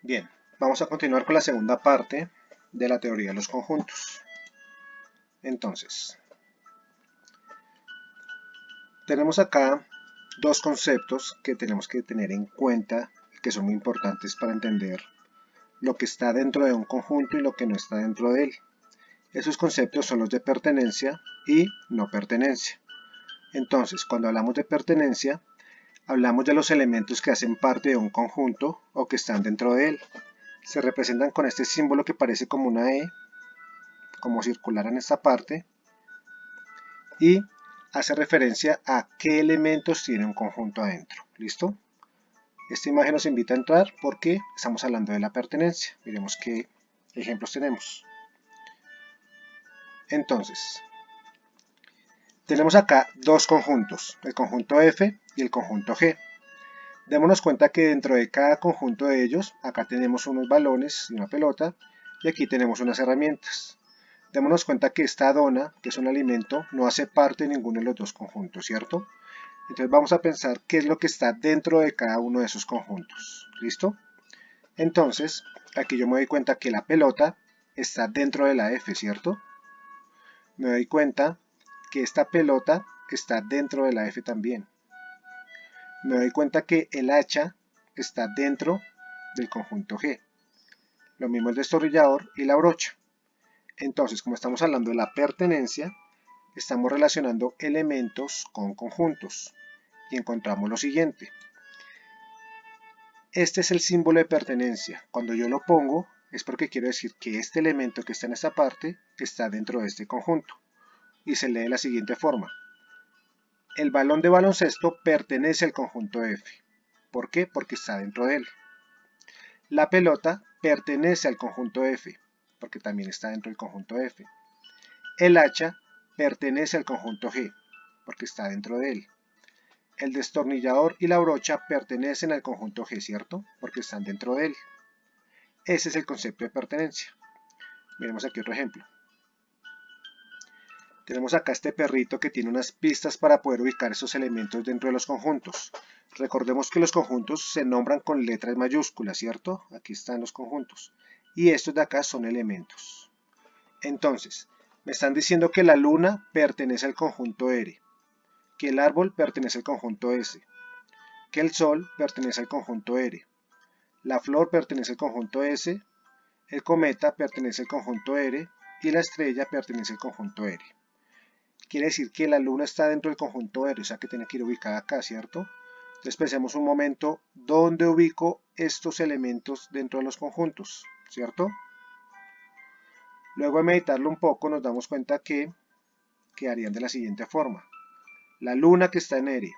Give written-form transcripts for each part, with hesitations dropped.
Bien, vamos a continuar con la segunda parte de la teoría de los conjuntos. Entonces, tenemos acá dos conceptos que tenemos que tener en cuenta y que son muy importantes para entender lo que está dentro de un conjunto y lo que no está dentro de él. Esos conceptos son los de pertenencia y no pertenencia. Entonces, cuando hablamos de pertenencia, hablamos de los elementos que hacen parte de un conjunto o que están dentro de él. Se representan con este símbolo que parece como una E, como circular en esta parte, y hace referencia a qué elementos tiene un conjunto adentro. ¿Listo? Esta imagen nos invita a entrar porque estamos hablando de la pertenencia. Miremos qué ejemplos tenemos. Entonces, tenemos acá dos conjuntos, el conjunto F y el conjunto G. Démonos cuenta que dentro de cada conjunto de ellos, acá tenemos unos balones y una pelota, y aquí tenemos unas herramientas. Démonos cuenta que esta dona, que es un alimento, no hace parte de ninguno de los dos conjuntos, ¿cierto? Entonces vamos a pensar qué es lo que está dentro de cada uno de esos conjuntos. ¿Listo? Entonces, aquí yo me doy cuenta que la pelota está dentro de la F, ¿cierto? Me doy cuenta que esta pelota está dentro de la F también. Me doy cuenta que el hacha está dentro del conjunto G. Lo mismo el destornillador y la brocha. Entonces, como estamos hablando de la pertenencia, estamos relacionando elementos con conjuntos y encontramos lo siguiente. Este es el símbolo de pertenencia. Cuando yo lo pongo es porque quiero decir que este elemento que está en esta parte está dentro de este conjunto. Y se lee de la siguiente forma. El balón de baloncesto pertenece al conjunto F. ¿Por qué? Porque está dentro de él. La pelota pertenece al conjunto F, porque también está dentro del conjunto F. El hacha pertenece al conjunto G, porque está dentro de él. El destornillador y la brocha pertenecen al conjunto G, ¿cierto? Porque están dentro de él. Ese es el concepto de pertenencia. Miremos aquí otro ejemplo. Tenemos acá este perrito que tiene unas pistas para poder ubicar esos elementos dentro de los conjuntos. Recordemos que los conjuntos se nombran con letras mayúsculas, ¿cierto? Aquí están los conjuntos. Y estos de acá son elementos. Entonces, me están diciendo que la luna pertenece al conjunto R, que el árbol pertenece al conjunto S, que el sol pertenece al conjunto R, la flor pertenece al conjunto S, el cometa pertenece al conjunto R y la estrella pertenece al conjunto R. Quiere decir que la luna está dentro del conjunto R, o sea que tiene que ir ubicada acá, ¿cierto? Entonces pensemos un momento, ¿dónde ubico estos elementos dentro de los conjuntos? ¿Cierto? Luego de meditarlo un poco nos damos cuenta que quedarían de la siguiente forma. La luna que está en R,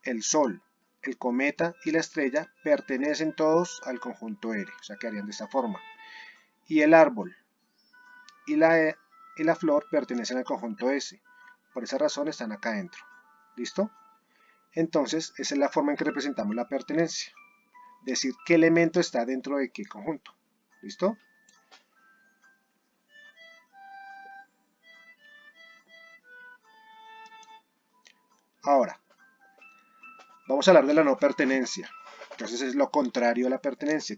el sol, el cometa y la estrella pertenecen todos al conjunto R, o sea quedarían de esta forma. Y el árbol y la flor pertenecen al conjunto S, por esa razón están acá adentro. ¿Listo? Entonces, esa es la forma en que representamos la pertenencia. Decir qué elemento está dentro de qué conjunto. ¿Listo? Ahora, vamos a hablar de la no pertenencia. Entonces es lo contrario a la pertenencia.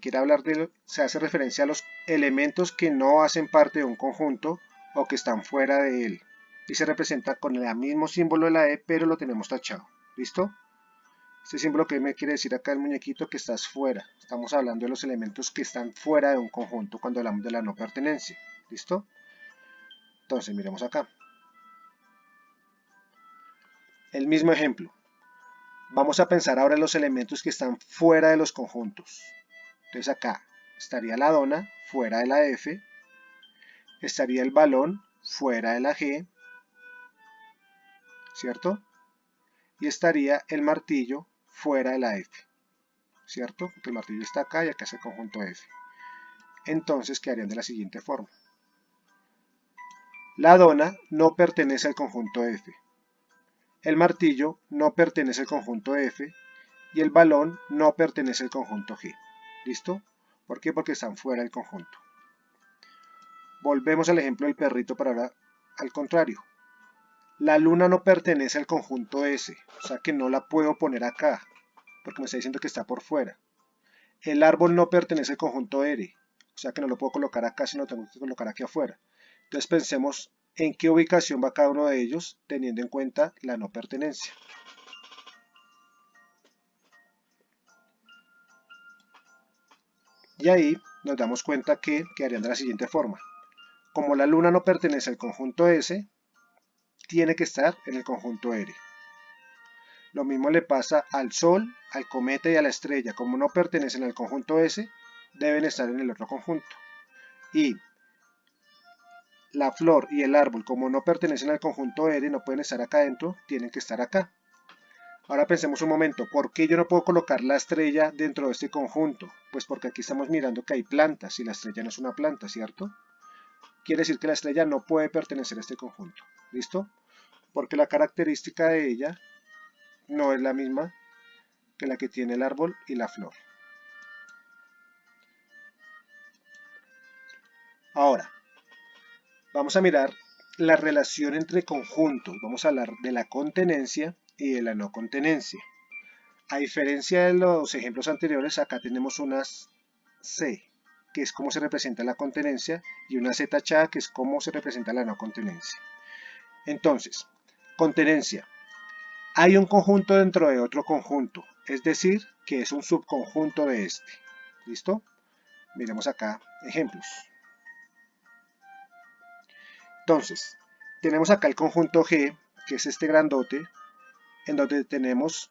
Se hace referencia a los elementos que no hacen parte de un conjunto o que están fuera de él. Y se representa con el mismo símbolo de la E, pero lo tenemos tachado. ¿Listo? Este símbolo que me quiere decir acá el muñequito que estás fuera. Estamos hablando de los elementos que están fuera de un conjunto cuando hablamos de la no pertenencia. ¿Listo? Entonces miremos acá. El mismo ejemplo. Vamos a pensar ahora en los elementos que están fuera de los conjuntos. Entonces acá estaría la dona fuera de la F, estaría el balón fuera de la G, ¿cierto? Y estaría el martillo fuera de la F, ¿cierto? Porque el martillo está acá y acá es el conjunto F. Entonces quedarían de la siguiente forma. La dona no pertenece al conjunto F. El martillo no pertenece al conjunto F y el balón no pertenece al conjunto G. ¿Listo? ¿Por qué? Porque están fuera del conjunto. Volvemos al ejemplo del perrito para ahora al contrario. La luna no pertenece al conjunto S, o sea que no la puedo poner acá, porque me está diciendo que está por fuera. el árbol no pertenece al conjunto R, o sea que no lo puedo colocar acá, sino lo tengo que colocar aquí afuera. Entonces pensemos en qué ubicación va cada uno de ellos, teniendo en cuenta la no pertenencia. Y ahí nos damos cuenta que quedarían de la siguiente forma. Como la luna no pertenece al conjunto S, tiene que estar en el conjunto R. Lo mismo le pasa al Sol, al cometa y a la estrella. Como no pertenecen al conjunto S, deben estar en el otro conjunto. Y la flor y el árbol, como no pertenecen al conjunto R, no pueden estar acá adentro, tienen que estar acá. Ahora pensemos un momento, ¿por qué yo no puedo colocar la estrella dentro de este conjunto? Pues porque aquí estamos mirando que hay plantas y la estrella no es una planta, ¿cierto? Quiere decir que la estrella no puede pertenecer a este conjunto. ¿Listo? Porque la característica de ella no es la misma que la que tiene el árbol y la flor. Ahora, vamos a mirar la relación entre conjuntos. Vamos a hablar de la contenencia y de la no contenencia. A diferencia de los ejemplos anteriores, acá tenemos unas C, que es cómo se representa la contenencia, y una Z tachada, que es cómo se representa la no contenencia. Entonces, contenencia. Hay un conjunto dentro de otro conjunto, es decir, que es un subconjunto de este. ¿Listo? Miremos acá ejemplos. Entonces, tenemos acá el conjunto G, que es este grandote, en donde tenemos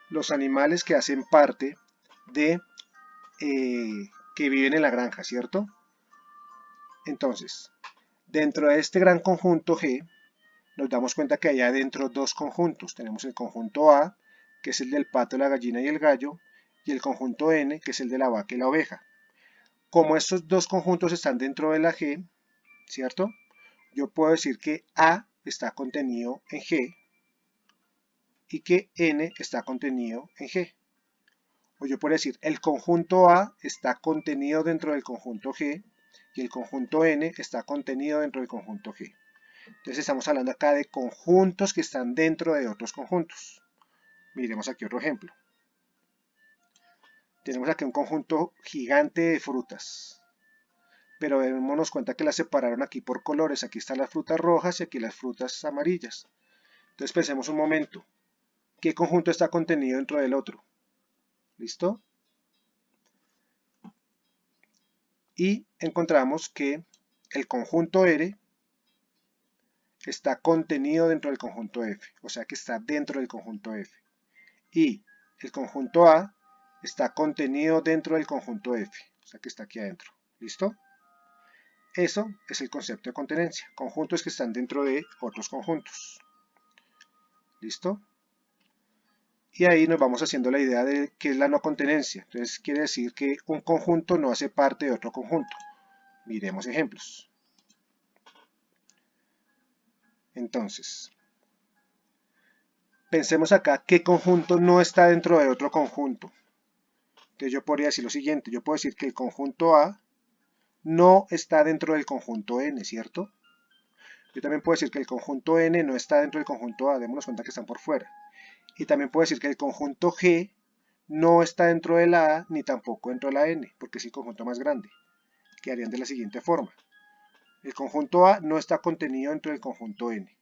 los animales que hacen parte de que viven en la granja, ¿cierto? Entonces, dentro de este gran conjunto G, nos damos cuenta que hay adentro dos conjuntos. Tenemos el conjunto A, que es el del pato, la gallina y el gallo, y el conjunto N, que es el de la vaca y la oveja. Como estos dos conjuntos están dentro de la G, ¿cierto? Yo puedo decir que A está contenido en G y que N está contenido en G. O yo puedo decir, el conjunto A está contenido dentro del conjunto G y el conjunto N está contenido dentro del conjunto G. Entonces estamos hablando acá de conjuntos que están dentro de otros conjuntos. Miremos aquí otro ejemplo. Tenemos aquí un conjunto gigante de frutas, pero démonos cuenta que las separaron aquí por colores. Aquí están las frutas rojas y aquí las frutas amarillas. Entonces pensemos un momento, ¿qué conjunto está contenido dentro del otro? ¿Listo? Y encontramos que el conjunto R está contenido dentro del conjunto F, o sea que está dentro del conjunto F. Y el conjunto A está contenido dentro del conjunto F, o sea que está aquí adentro. ¿Listo? Eso es el concepto de contenencia, conjuntos que están dentro de otros conjuntos. ¿Listo? Y ahí nos vamos haciendo la idea de qué es la no contenencia. Entonces quiere decir que un conjunto no hace parte de otro conjunto. Miremos ejemplos. Entonces, pensemos acá qué conjunto no está dentro de otro conjunto. Entonces yo podría decir lo siguiente, yo puedo decir que el conjunto A no está dentro del conjunto N, ¿cierto? Yo también puedo decir que el conjunto N no está dentro del conjunto A, démonos cuenta que están por fuera. Y también puedo decir que el conjunto G no está dentro de la A ni tampoco dentro de la N, porque es el conjunto más grande. Quedarían de la siguiente forma. El conjunto A no está contenido dentro del conjunto N,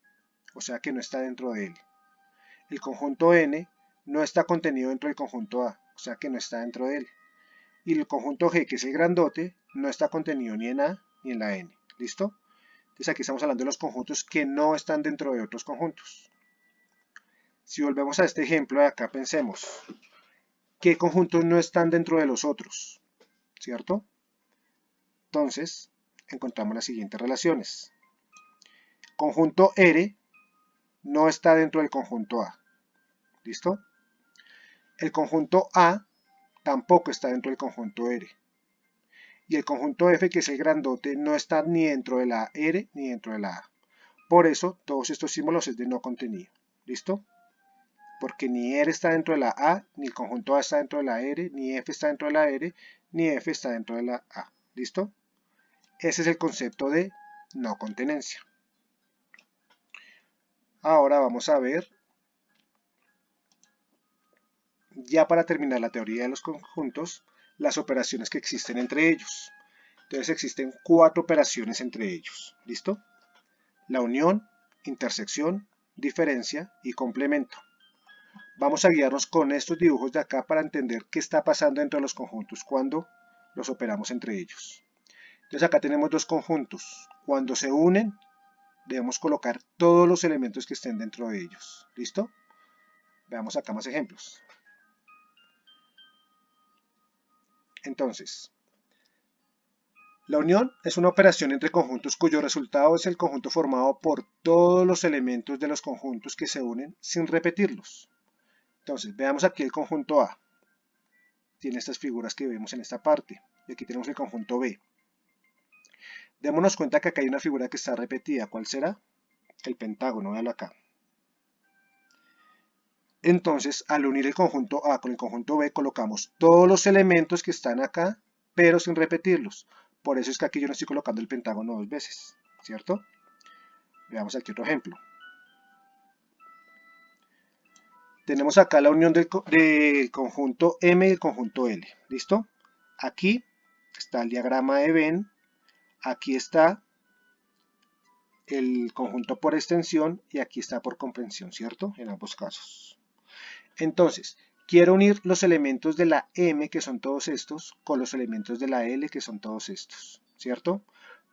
o sea que no está dentro de él. El conjunto N no está contenido dentro del conjunto A, o sea que no está dentro de él. Y el conjunto G, que es el grandote, no está contenido ni en A ni en la N. ¿Listo? Entonces aquí estamos hablando de los conjuntos que no están dentro de otros conjuntos. Si volvemos a este ejemplo de acá, pensemos, ¿qué conjuntos no están dentro de los otros? ¿Cierto? Entonces, encontramos las siguientes relaciones. Conjunto R no está dentro del conjunto A. ¿Listo? El conjunto A tampoco está dentro del conjunto R. Y el conjunto F, que es el grandote, no está ni dentro de la R ni dentro de la A. Por eso, todos estos símbolos es de no contenido. ¿Listo? Porque ni R está dentro de la A, ni el conjunto A está dentro de la R, ni F está dentro de la R, ni F está dentro de la A. ¿Listo? Ese es el concepto de no contenencia. Ahora vamos a ver, ya para terminar la teoría de los conjuntos, las operaciones que existen entre ellos. Entonces existen 4 operaciones entre ellos. ¿Listo? La unión, intersección, diferencia y complemento. Vamos a guiarnos con estos dibujos de acá para entender qué está pasando dentro de los conjuntos cuando los operamos entre ellos. Entonces acá tenemos dos conjuntos. Cuando se unen, debemos colocar todos los elementos que estén dentro de ellos. ¿Listo? Veamos acá más ejemplos. Entonces, la unión es una operación entre conjuntos cuyo resultado es el conjunto formado por todos los elementos de los conjuntos que se unen sin repetirlos. Entonces, veamos aquí el conjunto A. Tiene estas figuras que vemos en esta parte. Y aquí tenemos el conjunto B. Démonos cuenta que acá hay una figura que está repetida. ¿Cuál será? El pentágono, véalo acá. Entonces, al unir el conjunto A con el conjunto B, colocamos todos los elementos que están acá, pero sin repetirlos. Por eso es que aquí yo no estoy colocando el pentágono dos veces, ¿cierto? Veamos aquí otro ejemplo. Tenemos acá la unión del conjunto M y el conjunto L, ¿listo? Aquí está el diagrama de Venn, aquí está el conjunto por extensión y aquí está por comprensión, ¿cierto? En ambos casos. Entonces, quiero unir los elementos de la M, que son todos estos, con los elementos de la L, que son todos estos, ¿cierto?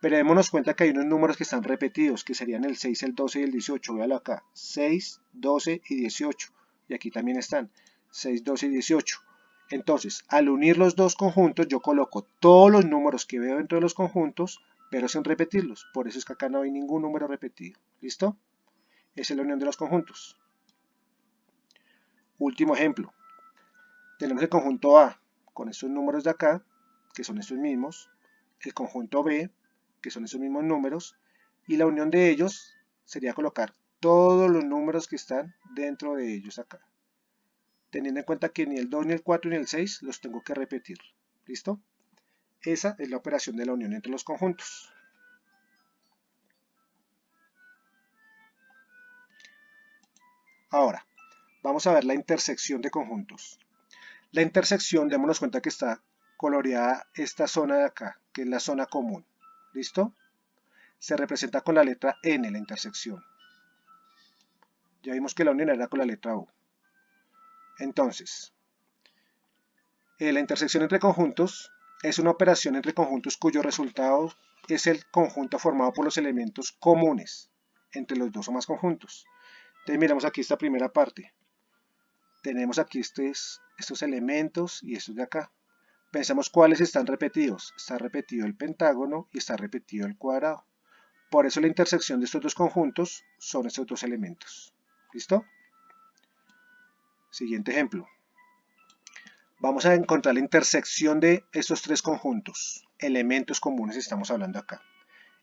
Pero démonos cuenta que hay unos números que están repetidos, que serían el 6, el 12 y el 18. Véalo acá, 6, 12 y 18. Y aquí también están 6, 12 y 18. Entonces, al unir los dos conjuntos, yo coloco todos los números que veo dentro de los conjuntos, pero sin repetirlos. Por eso es que acá no hay ningún número repetido. ¿Listo? Esa es la unión de los conjuntos. Último ejemplo. Tenemos el conjunto A con estos números de acá, que son estos mismos, el conjunto B, que son estos mismos números, y la unión de ellos sería colocar todos los números que están dentro de ellos acá. Teniendo en cuenta que ni el 2, ni el 4, ni el 6 los tengo que repetir. ¿Listo? Esa es la operación de la unión entre los conjuntos. Ahora, vamos a ver la intersección de conjuntos. La intersección, démonos cuenta que está coloreada esta zona de acá, que es la zona común. ¿Listo? Se representa con la letra N, la intersección. Ya vimos que la unión era con la letra U. Entonces, la intersección entre conjuntos es una operación entre conjuntos cuyo resultado es el conjunto formado por los elementos comunes entre los dos o más conjuntos. Entonces miramos aquí esta primera parte. Tenemos aquí estos elementos y estos de acá. Pensamos cuáles están repetidos. Está repetido el pentágono y está repetido el cuadrado. Por eso la intersección de estos dos conjuntos son estos dos elementos. ¿Listo? Siguiente ejemplo. Vamos a encontrar la intersección de estos tres conjuntos. Elementos comunes estamos hablando acá.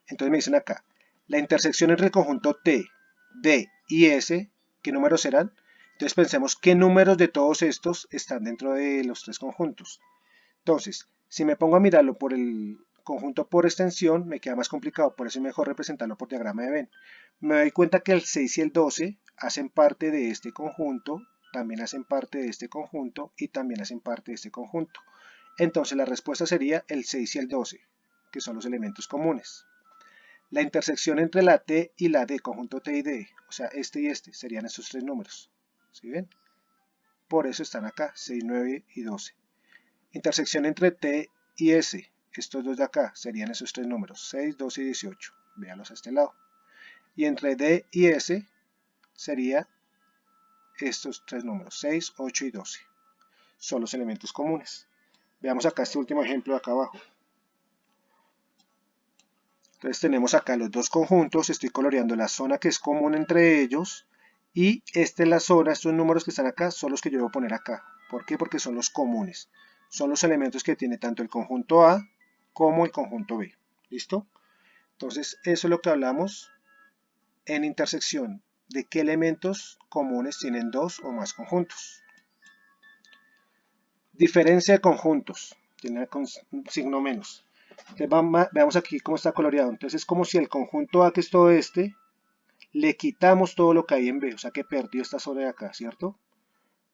Entonces me dicen acá, la intersección entre el conjunto T, D y S, ¿qué números serán? Entonces pensemos qué números de todos estos están dentro de los tres conjuntos. Entonces, si me pongo a mirarlo por el conjunto por extensión, me queda más complicado, por eso es mejor representarlo por diagrama de Venn. Me doy cuenta que el 6 y el 12 hacen parte de este conjunto, también hacen parte de este conjunto y también hacen parte de este conjunto. Entonces la respuesta sería el 6 y el 12, que son los elementos comunes. La intersección entre la T y la D, conjunto T y D, o sea, este y este, serían estos tres números. ¿Sí ven? Por eso están acá, 6, 9 y 12. Intersección entre T y S, estos dos de acá, serían esos tres números, 6, 12 y 18. Véanlos a este lado. Y entre D y S, sería estos tres números, 6, 8 y 12. Son los elementos comunes. Veamos acá este último ejemplo de acá abajo. Entonces tenemos acá los dos conjuntos, estoy coloreando la zona que es común entre ellos y esta es la zona, estos números que están acá son los que yo voy a poner acá. ¿Por qué? Porque son los comunes. Son los elementos que tiene tanto el conjunto A como el conjunto B. ¿Listo? Entonces eso es lo que hablamos en intersección, de qué elementos comunes tienen dos o más conjuntos. Diferencia de conjuntos, tiene un signo menos. Entonces, veamos aquí cómo está coloreado. Entonces es como si el conjunto A, que es todo este, le quitamos todo lo que hay en B, o sea que perdió esta zona de acá, ¿cierto?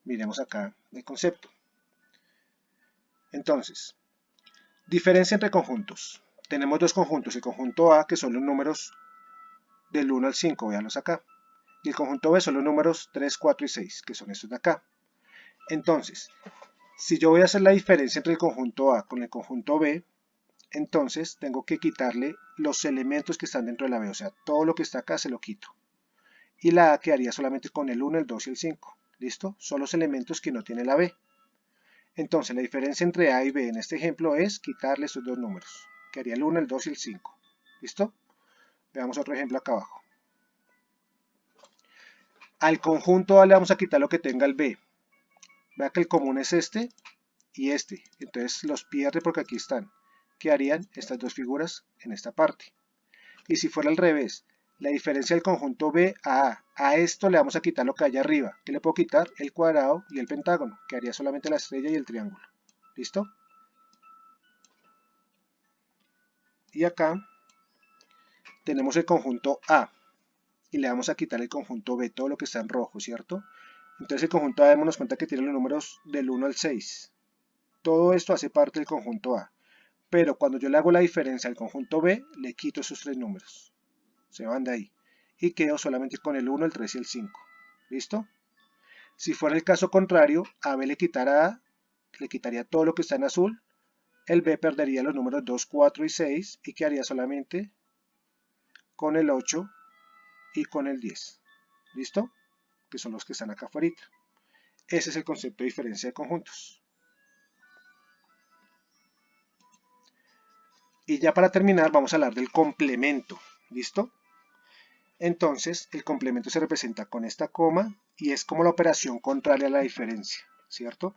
Miremos acá el concepto. Entonces, diferencia entre conjuntos. Tenemos dos conjuntos, el conjunto A, que son los números del 1 al 5, véanlos acá. Y el conjunto B son los números 3, 4 y 6, que son estos de acá. Entonces, si yo voy a hacer la diferencia entre el conjunto A con el conjunto B, entonces tengo que quitarle los elementos que están dentro de la B, o sea, todo lo que está acá se lo quito. Y la A quedaría solamente con el 1, el 2 y el 5. ¿Listo? Son los elementos que no tiene la B. Entonces, la diferencia entre A y B en este ejemplo es quitarle estos dos números. Quedaría el 1, el 2 y el 5. ¿Listo? Veamos otro ejemplo acá abajo. Al conjunto A le vamos a quitar lo que tenga el B. Vea que el común es este y este. Entonces los pierde porque aquí están. Quedarían estas dos figuras en esta parte. Y si fuera al revés, la diferencia del conjunto B a esto le vamos a quitar lo que hay arriba. ¿Qué le puedo quitar? El cuadrado y el pentágono. Quedaría solamente la estrella y el triángulo. ¿Listo? Y acá tenemos el conjunto A. Y le vamos a quitar el conjunto B, todo lo que está en rojo, ¿cierto? Entonces el conjunto A, démonos cuenta que tiene los números del 1 al 6. Todo esto hace parte del conjunto A. Pero cuando yo le hago la diferencia al conjunto B, le quito esos tres números. Se van de ahí. Y quedo solamente con el 1, el 3 y el 5. ¿Listo? Si fuera el caso contrario, a B le quitaría todo lo que está en azul. El B perdería los números 2, 4 y 6 y quedaría solamente con el 8 y con el 10. ¿Listo? Que son los que están acá afuera. Ese es el concepto de diferencia de conjuntos. Y ya para terminar vamos a hablar del complemento. ¿Listo? Entonces el complemento se representa con esta coma y es como la operación contraria a la diferencia, ¿cierto?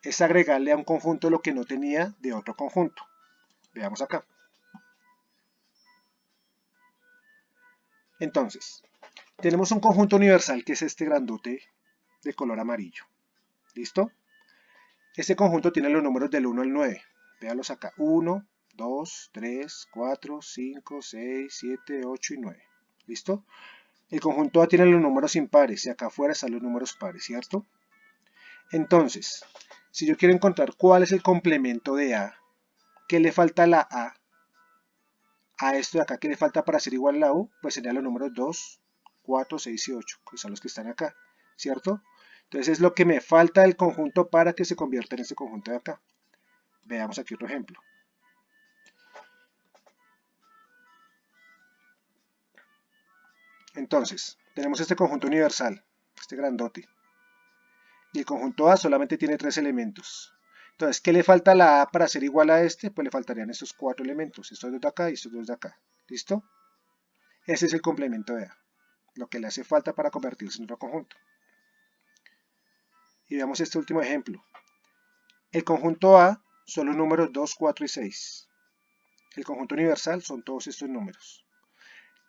Es agregarle a un conjunto lo que no tenía de otro conjunto. Veamos acá. Entonces, tenemos un conjunto universal que es este grandote de color amarillo. ¿Listo? Este conjunto tiene los números del 1 al 9. Véanlos acá. 1, 2, 3, 4, 5, 6, 7, 8 y 9. ¿Listo? El conjunto A tiene los números impares y acá afuera están los números pares, ¿cierto? Entonces, si yo quiero encontrar cuál es el complemento de A, ¿qué le falta a la a esto de acá que le falta para ser igual a la U? Pues serían los números 2, 4, 6 y 8, que son los que están acá, ¿cierto? Entonces es lo que me falta del conjunto para que se convierta en este conjunto de acá. Veamos aquí otro ejemplo. Entonces, tenemos este conjunto universal, este grandote. Y el conjunto A solamente tiene 3 elementos. Entonces, ¿qué le falta a la A para ser igual a este? Pues le faltarían estos 4 elementos, estos dos de acá y estos dos de acá. ¿Listo? Ese es el complemento de A, lo que le hace falta para convertirse en otro conjunto. Y veamos este último ejemplo. El conjunto A son los números 2, 4 y 6. El conjunto universal son todos estos números.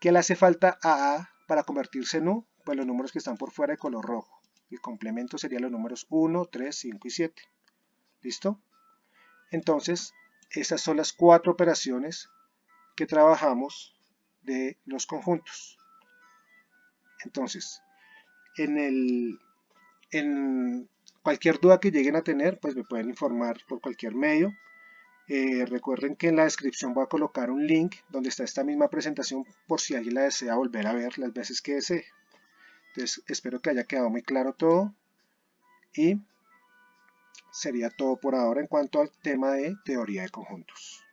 ¿Qué le hace falta a A para convertirse en U? Pues los números que están por fuera de color rojo. El complemento serían los números 1, 3, 5 y 7. ¿Listo? Entonces, estas son las 4 operaciones que trabajamos de los conjuntos. Entonces, en cualquier duda que lleguen a tener, pues me pueden informar por cualquier medio. Recuerden que en la descripción voy a colocar un link donde está esta misma presentación por si alguien la desea volver a ver las veces que desee. Entonces, espero que haya quedado muy claro todo y sería todo por ahora en cuanto al tema de teoría de conjuntos.